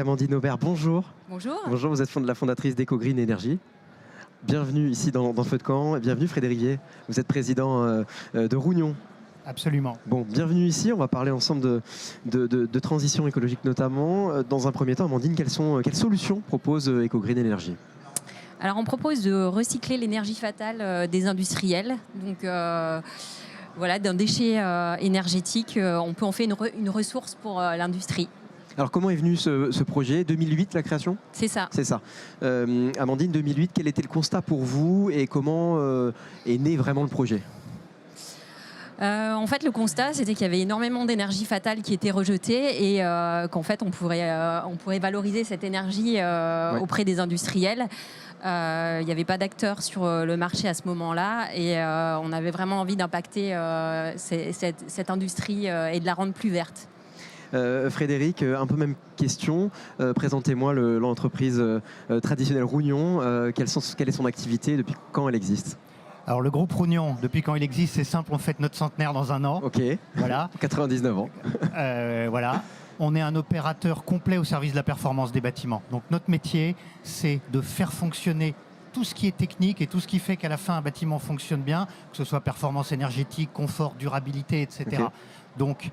Amandine Aubert, bonjour. Bonjour. Bonjour, vous êtes la fondatrice d'EcoGreen Energy. Bienvenue ici dans Feu de Camp. Et bienvenue Frédéric Vier. Vous êtes président de Rougnon. Absolument. Bon, bienvenue ici. On va parler ensemble de transition écologique notamment. Dans un premier temps, Amandine, quelles solutions propose EcoGreen Energy? Alors on propose de recycler l'énergie fatale des industriels. Donc voilà, d'un déchet énergétique, on peut en faire une ressource pour l'industrie. Alors comment est venu ce projet? 2008 la création? C'est ça. C'est ça. Amandine, 2008, quel était le constat pour vous et comment est né vraiment le projet? En fait, le constat, c'était qu'il y avait énormément d'énergie fatale qui était rejetée et qu'en fait, on pourrait valoriser cette énergie auprès des industriels. Il n'y avait pas d'acteurs sur le marché à ce moment-là et on avait vraiment envie d'impacter cette industrie et de la rendre plus verte. Frédéric, un peu même question. Présentez-moi l'entreprise traditionnelle Rougnon. Quelle est son activité? Depuis quand elle existe? Alors le groupe Rougnon, depuis quand il existe, c'est simple, on fête notre centenaire dans un an. Ok, Voilà. 99 ans. Voilà. On est un opérateur complet au service de la performance des bâtiments. Donc notre métier, c'est de faire fonctionner tout ce qui est technique et tout ce qui fait qu'à la fin un bâtiment fonctionne bien, que ce soit performance énergétique, confort, durabilité, etc. Okay. Donc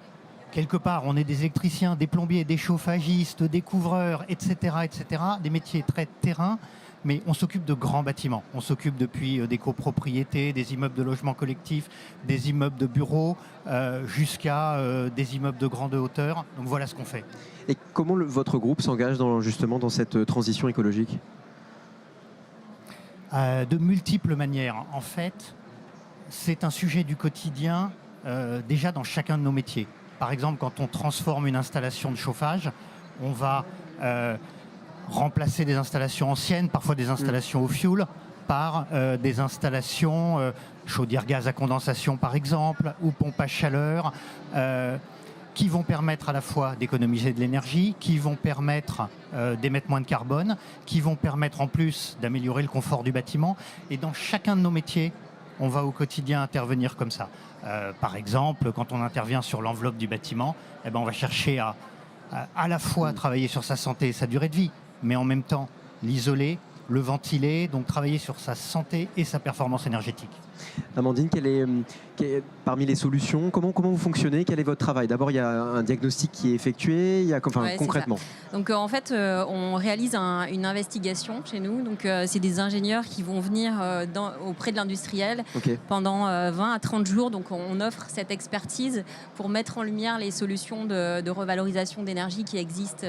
quelque part, on est des électriciens, des plombiers, des chauffagistes, des couvreurs, etc., etc. Des métiers très terrain. Mais on s'occupe de grands bâtiments. On s'occupe depuis des copropriétés, des immeubles de logement collectif, des immeubles de bureaux, jusqu'à des immeubles de grande hauteur. Donc voilà ce qu'on fait. Et comment votre groupe s'engage justement dans cette transition écologique? De multiples manières. En fait, c'est un sujet du quotidien déjà dans chacun de nos métiers. Par exemple, quand on transforme une installation de chauffage, on va remplacer des installations anciennes, parfois des installations au fioul, par des installations chaudière gaz à condensation par exemple, ou pompe à chaleur, qui vont permettre à la fois d'économiser de l'énergie, qui vont permettre d'émettre moins de carbone, qui vont permettre en plus d'améliorer le confort du bâtiment. Et dans chacun de nos métiers, on va au quotidien intervenir comme ça. Par exemple, quand on intervient sur l'enveloppe du bâtiment, eh ben, on va chercher à la fois travailler sur sa santé et sa durée de vie, mais en même temps l'isoler, le ventiler, donc travailler sur sa santé et sa performance énergétique. Amandine, parmi les solutions, comment vous fonctionnez? Quel est votre travail? D'abord, il y a un diagnostic qui est effectué, Ouais, concrètement. Donc en fait, on réalise une investigation chez nous. Donc c'est des ingénieurs qui vont venir auprès de l'industriel pendant 20 à 30 jours. Donc on offre cette expertise pour mettre en lumière les solutions de revalorisation d'énergie qui existent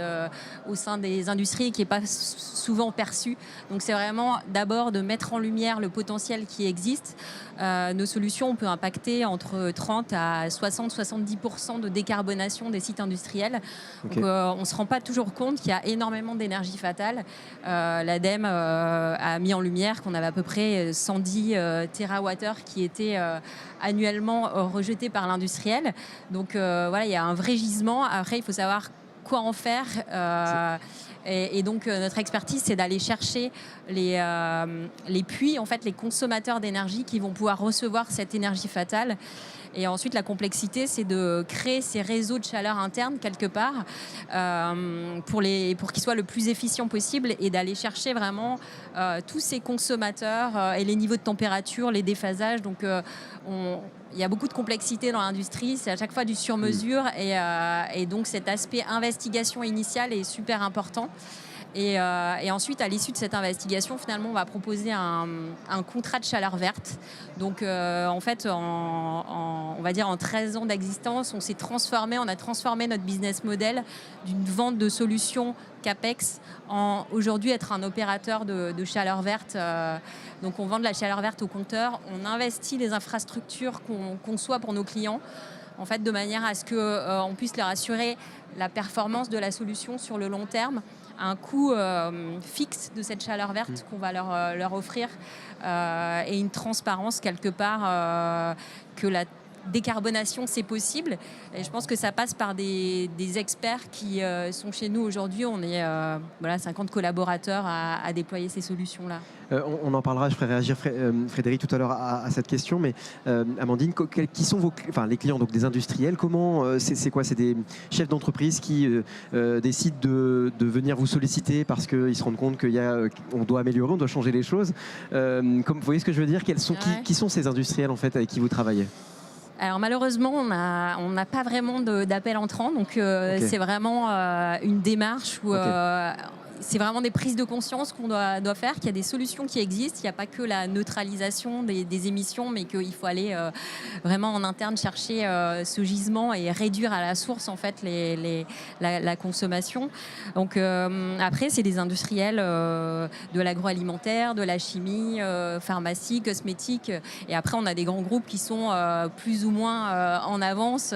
au sein des industries et qui n'est pas souvent perçue. Donc c'est vraiment d'abord de mettre en lumière le potentiel qui existe. Nos solutions, on peut impacter entre 30 à 60-70% de décarbonation des sites industriels. Donc, on ne se rend pas toujours compte qu'il y a énormément d'énergie fatale. L'ADEME a mis en lumière qu'on avait à peu près 110 TWh qui étaient annuellement rejetés par l'industriel. Donc voilà, il y a un vrai gisement. Après, il faut savoir quoi en faire. Et donc notre expertise, c'est d'aller chercher les puits, en fait, les consommateurs d'énergie qui vont pouvoir recevoir cette énergie fatale. Et ensuite, la complexité, c'est de créer ces réseaux de chaleur interne quelque part pour qu'ils soient le plus efficients possible et d'aller chercher vraiment tous ces consommateurs et les niveaux de température, les déphasages. Donc, il y a beaucoup de complexité dans l'industrie, c'est à chaque fois du sur-mesure et donc cet aspect investigation initiale est super important. Et ensuite, à l'issue de cette investigation, finalement, on va proposer un contrat de chaleur verte. Donc, en fait, on va dire en 13 ans d'existence, on a transformé notre business model d'une vente de solutions CAPEX en aujourd'hui être un opérateur de chaleur verte. Donc, on vend de la chaleur verte au compteur, on investit les infrastructures qu'on conçoit pour nos clients, en fait, de manière à ce qu'on puisse leur assurer la performance de la solution sur le long terme, un coût fixe de cette chaleur verte qu'on va leur offrir et une transparence quelque part que décarbonation, c'est possible. Et je pense que ça passe par des experts qui sont chez nous aujourd'hui. On est 50 collaborateurs à déployer ces solutions-là. On en parlera, je ferai réagir Frédéric tout à l'heure à cette question, mais Amandine, qui sont les clients, donc des industriels, comment c'est quoi? C'est des chefs d'entreprise qui décident de venir vous solliciter parce qu'ils se rendent compte qu'on doit améliorer, on doit changer les choses. Vous voyez ce que je veux dire? Qui sont ces industriels en fait avec qui vous travaillez? Alors malheureusement, on n'a pas vraiment d'appel entrant, donc c'est vraiment une démarche où c'est vraiment des prises de conscience qu'on doit faire, qu'il y a des solutions qui existent, il n'y a pas que la neutralisation des émissions, mais qu'il faut aller vraiment en interne chercher ce gisement et réduire à la source en fait la consommation. Donc après, c'est des industriels de l'agroalimentaire, de la chimie, pharmacie, cosmétique, et après on a des grands groupes qui sont plus ou moins en avance.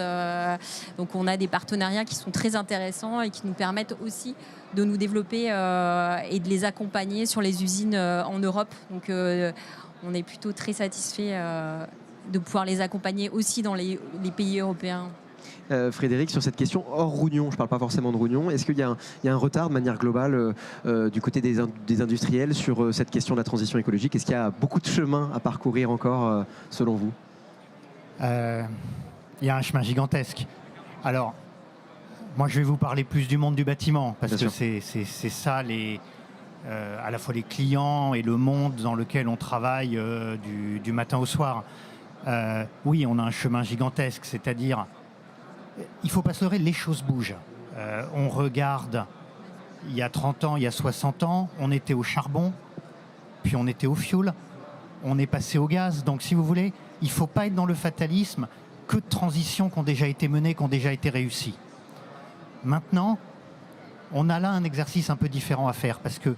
Donc on a des partenariats qui sont très intéressants et qui nous permettent aussi de nous développer et de les accompagner sur les usines en Europe. Donc on est plutôt très satisfait de pouvoir les accompagner aussi dans les pays européens. Frédéric, sur cette question hors Rougnon, je ne parle pas forcément de Rougnon, est-ce qu'il y a un retard de manière globale du côté des industriels sur cette question de la transition écologique? Est-ce qu'il y a beaucoup de chemin à parcourir encore selon vous? Il y a un chemin gigantesque. Alors, moi, je vais vous parler plus du monde du bâtiment, parce que c'est ça, à la fois les clients et le monde dans lequel on travaille du matin au soir. Oui, on a un chemin gigantesque, c'est-à-dire, il ne faut pas se leurrer, les choses bougent. On regarde, il y a 30 ans, il y a 60 ans, on était au charbon, puis on était au fioul, on est passé au gaz. Donc, si vous voulez, il ne faut pas être dans le fatalisme, que de transitions qui ont déjà été menées, qui ont déjà été réussies. Maintenant, on a là un exercice un peu différent à faire parce que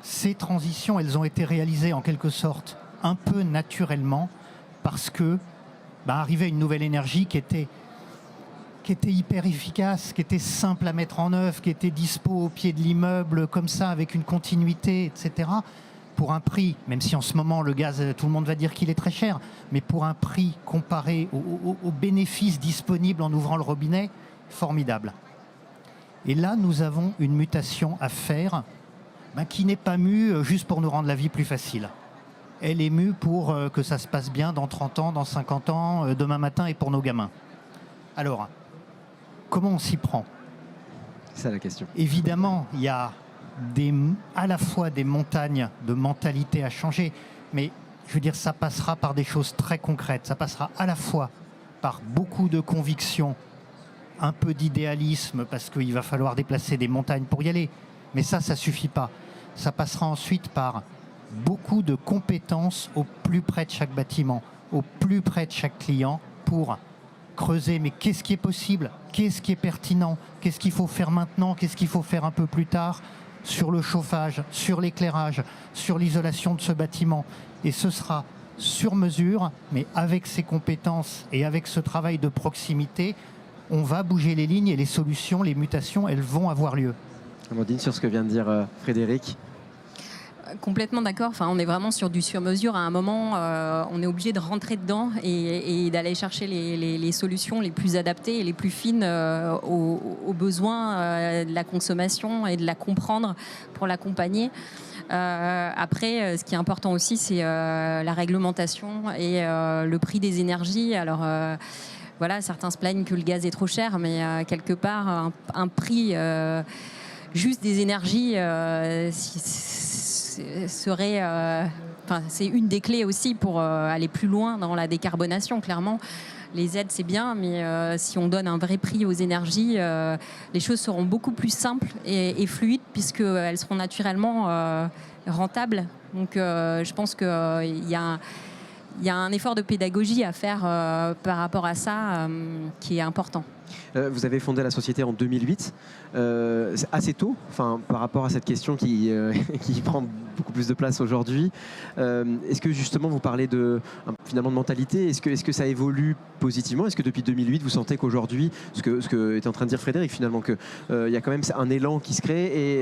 ces transitions, elles ont été réalisées en quelque sorte un peu naturellement parce que arrivait une nouvelle énergie qui était hyper efficace, qui était simple à mettre en œuvre, qui était dispo au pied de l'immeuble comme ça avec une continuité, etc. Pour un prix, même si en ce moment le gaz, tout le monde va dire qu'il est très cher, mais pour un prix comparé aux bénéfices disponibles en ouvrant le robinet, formidable. Et là, nous avons une mutation à faire qui n'est pas mue juste pour nous rendre la vie plus facile. Elle est mue pour que ça se passe bien dans 30 ans, dans 50 ans, demain matin et pour nos gamins. Alors, comment on s'y prend? C'est ça la question. Évidemment, il y a à la fois des montagnes de mentalité à changer, mais je veux dire, ça passera par des choses très concrètes. Ça passera à la fois par beaucoup de convictions, un peu d'idéalisme parce qu'il va falloir déplacer des montagnes pour y aller. Mais ça ne suffit pas. Ça passera ensuite par beaucoup de compétences au plus près de chaque bâtiment, au plus près de chaque client pour creuser. Mais qu'est-ce qui est possible? Qu'est-ce qui est pertinent? Qu'est-ce qu'il faut faire maintenant? Qu'est-ce qu'il faut faire un peu plus tard? Sur le chauffage, sur l'éclairage, sur l'isolation de ce bâtiment. Et ce sera sur mesure, mais avec ces compétences et avec ce travail de proximité, on va bouger les lignes et les solutions, les mutations, elles vont avoir lieu. Amandine, sur ce que vient de dire Frédéric. Complètement d'accord. Enfin, on est vraiment sur du sur-mesure. À un moment, on est obligé de rentrer dedans et d'aller chercher les solutions les plus adaptées et les plus fines aux besoins de la consommation et de la comprendre pour l'accompagner. Après, ce qui est important aussi, c'est la réglementation et le prix des énergies. Alors, voilà, certains se plaignent que le gaz est trop cher, mais quelque part, un prix juste des énergies serait... c'est une des clés aussi pour aller plus loin dans la décarbonation, clairement. Les aides, c'est bien, mais si on donne un vrai prix aux énergies, les choses seront beaucoup plus simples et fluides, puisqu'elles seront naturellement rentables. Donc, je pense qu'il y a un effort de pédagogie à faire par rapport à ça qui est important. Vous avez fondé la société en 2008, assez tôt, par rapport à cette question qui prend beaucoup plus de place aujourd'hui. Est-ce que justement vous parlez finalement de mentalité, est-ce que ça évolue positivement? Est-ce que depuis 2008 vous sentez qu'aujourd'hui, ce que était en train de dire Frédéric finalement, qu'il y a quand même un élan qui se crée, et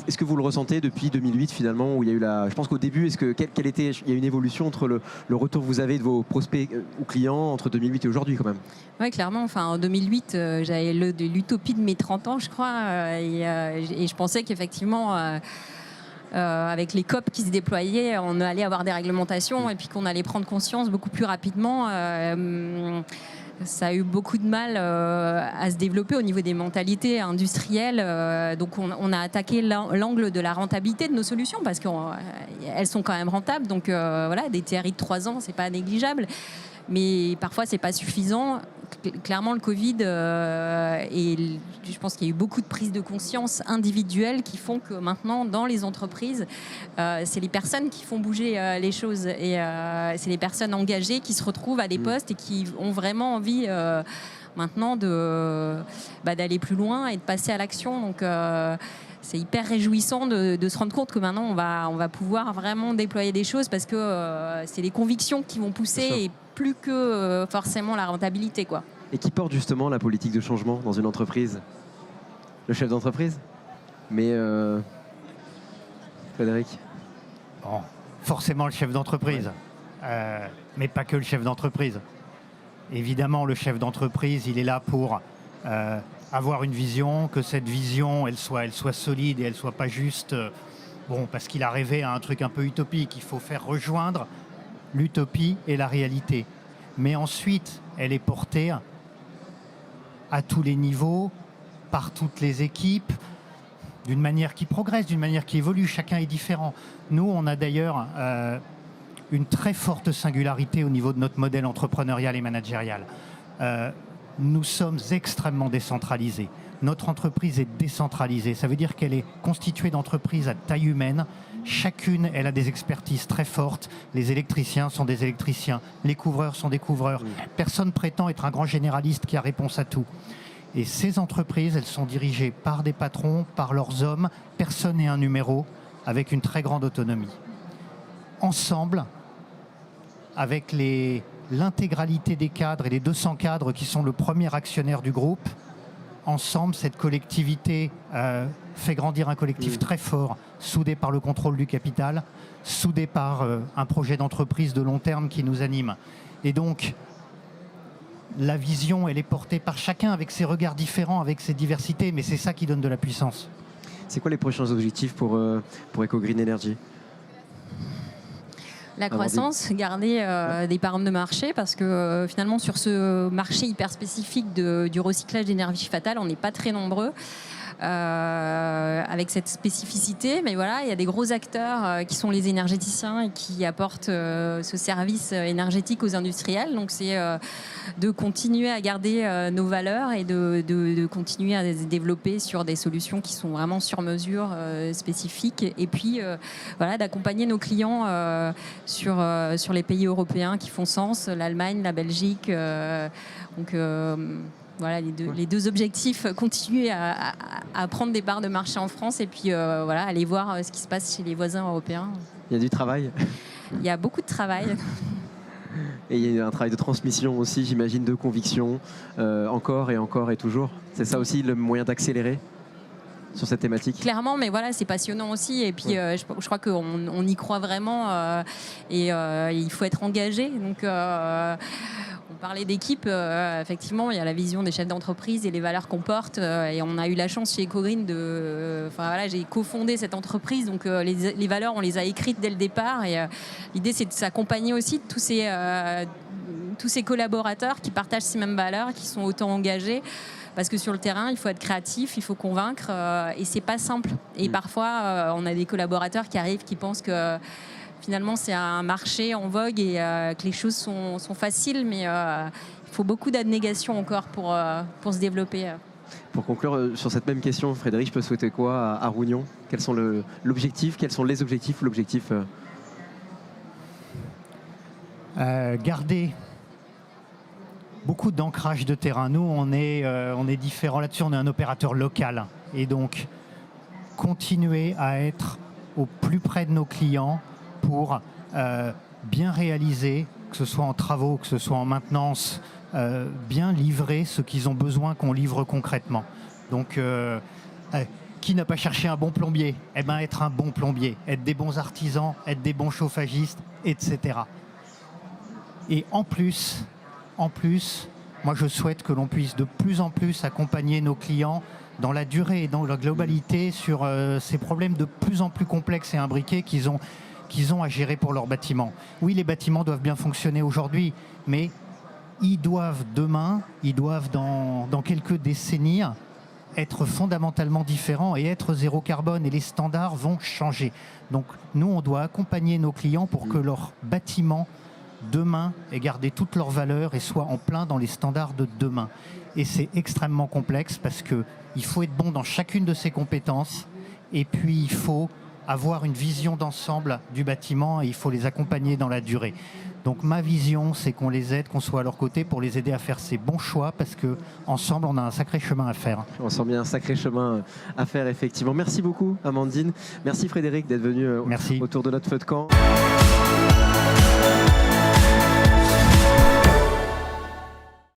est-ce que vous le ressentez depuis 2008 finalement, où il y a eu je pense qu'au début, il y a une évolution entre le retour que vous avez de vos prospects ou clients entre 2008 et aujourd'hui quand même? Oui, clairement. En 2008, j'avais l'utopie de mes 30 ans, je crois, et je pensais qu'effectivement, avec les COP qui se déployaient, on allait avoir des réglementations et puis qu'on allait prendre conscience beaucoup plus rapidement. Ça a eu beaucoup de mal à se développer au niveau des mentalités industrielles. Donc on a attaqué l'angle de la rentabilité de nos solutions, parce qu'elles sont quand même rentables. Donc voilà, des TRI de 3 ans, c'est pas négligeable. Mais parfois, c'est pas suffisant. Clairement, le Covid, et je pense qu'il y a eu beaucoup de prises de conscience individuelles qui font que maintenant, dans les entreprises, c'est les personnes qui font bouger les choses. Et c'est les personnes engagées qui se retrouvent à des postes et qui ont vraiment envie maintenant d'aller plus loin et de passer à l'action. Donc, c'est hyper réjouissant de se rendre compte que maintenant, on va pouvoir vraiment déployer des choses, parce que c'est les convictions qui vont pousser, et plus que forcément la rentabilité, quoi. Et qui porte justement la politique de changement dans une entreprise? Le chef d'entreprise? Mais Frédéric? Bon, forcément le chef d'entreprise, mais pas que le chef d'entreprise. Évidemment, le chef d'entreprise, il est là pour avoir une vision, que cette vision, elle soit solide et elle soit pas juste, parce qu'il a rêvé à un truc un peu utopique. Il faut faire rejoindre l'utopie et la réalité. Mais ensuite, elle est portée à tous les niveaux, par toutes les équipes, d'une manière qui progresse, d'une manière qui évolue. Chacun est différent. Nous, on a d'ailleurs une très forte singularité au niveau de notre modèle entrepreneurial et managérial. Nous sommes extrêmement décentralisés. Notre entreprise est décentralisée. Ça veut dire qu'elle est constituée d'entreprises à taille humaine. Chacune, elle a des expertises très fortes. Les électriciens sont des électriciens. Les couvreurs sont des couvreurs. Personne prétend être un grand généraliste qui a réponse à tout. Et ces entreprises, elles sont dirigées par des patrons, par leurs hommes. Personne n'est un numéro, avec une très grande autonomie. Ensemble, avec l'intégralité des cadres et les 200 cadres qui sont le premier actionnaire du groupe, ensemble, cette collectivité fait grandir un collectif très fort, soudé par le contrôle du capital, soudé par un projet d'entreprise de long terme qui nous anime. Et donc, la vision, elle est portée par chacun avec ses regards différents, avec ses diversités, mais c'est ça qui donne de la puissance. C'est quoi les prochains objectifs pour EcoGreen Energy ? La croissance, garder des parts de marché, parce que finalement sur ce marché hyper spécifique du recyclage d'énergie fatale, on n'est pas très nombreux avec cette spécificité. Mais voilà, il y a des gros acteurs qui sont les énergéticiens et qui apportent ce service énergétique aux industriels. Donc c'est de continuer à garder nos valeurs et de continuer à se développer sur des solutions qui sont vraiment sur mesure, spécifiques. Et puis voilà, d'accompagner nos clients sur les pays européens qui font sens, l'Allemagne, la Belgique. Voilà les deux objectifs, continuer à prendre des parts de marché en France et puis voilà, aller voir ce qui se passe chez les voisins européens. Il y a du travail. Il y a beaucoup de travail. Et il y a un travail de transmission aussi, j'imagine, de conviction, encore et toujours. C'est ça aussi le moyen d'accélérer sur cette thématique. Clairement, mais voilà, c'est passionnant aussi. Et puis, je crois qu'on y croit vraiment et il faut être engagé. Donc, on parlait d'équipe. Effectivement, il y a la vision des chefs d'entreprise et les valeurs qu'on porte. Et on a eu la chance chez EcoGreen voilà, j'ai cofondé cette entreprise. Donc, les valeurs, on les a écrites dès le départ. Et l'idée, c'est de s'accompagner aussi de tous ces collaborateurs qui partagent ces mêmes valeurs, qui sont autant engagés. Parce que sur le terrain, il faut être créatif, il faut convaincre, et c'est pas simple. Et parfois, on a des collaborateurs qui arrivent, qui pensent que finalement c'est un marché en vogue et que les choses sont faciles, mais il faut beaucoup d'abnégation encore pour se développer. Pour conclure sur cette même question, Frédéric, je peux souhaiter quoi à Rounion ? Quels sont l'objectif ? Quels sont les objectifs ? L'objectif garder beaucoup d'ancrage de terrain. Nous, on est différent là-dessus, on est un opérateur local. Et donc, continuer à être au plus près de nos clients pour bien réaliser, que ce soit en travaux, que ce soit en maintenance, bien livrer ce qu'ils ont besoin qu'on livre concrètement. Donc, qui n'a pas cherché un bon plombier? Eh bien, être un bon plombier, être des bons artisans, être des bons chauffagistes, etc. Et en plus, moi je souhaite que l'on puisse de plus en plus accompagner nos clients dans la durée et dans la globalité sur ces problèmes de plus en plus complexes et imbriqués qu'ils ont à gérer pour leurs bâtiments. Oui, les bâtiments doivent bien fonctionner aujourd'hui, mais ils doivent demain, dans quelques décennies, être fondamentalement différents et être zéro carbone, et les standards vont changer. Donc nous, on doit accompagner nos clients pour que leurs bâtiments demain aient gardé toutes leurs valeurs et soient en plein dans les standards de demain. Et c'est extrêmement complexe parce qu'il faut être bon dans chacune de ces compétences, et puis il faut avoir une vision d'ensemble du bâtiment et il faut les accompagner dans la durée. Donc ma vision, c'est qu'on les aide, qu'on soit à leur côté pour les aider à faire ces bons choix, parce qu'ensemble, on a un sacré chemin à faire. On sent bien un sacré chemin à faire, effectivement. Merci beaucoup, Amandine. Merci Frédéric d'être venu autour de notre feu de camp.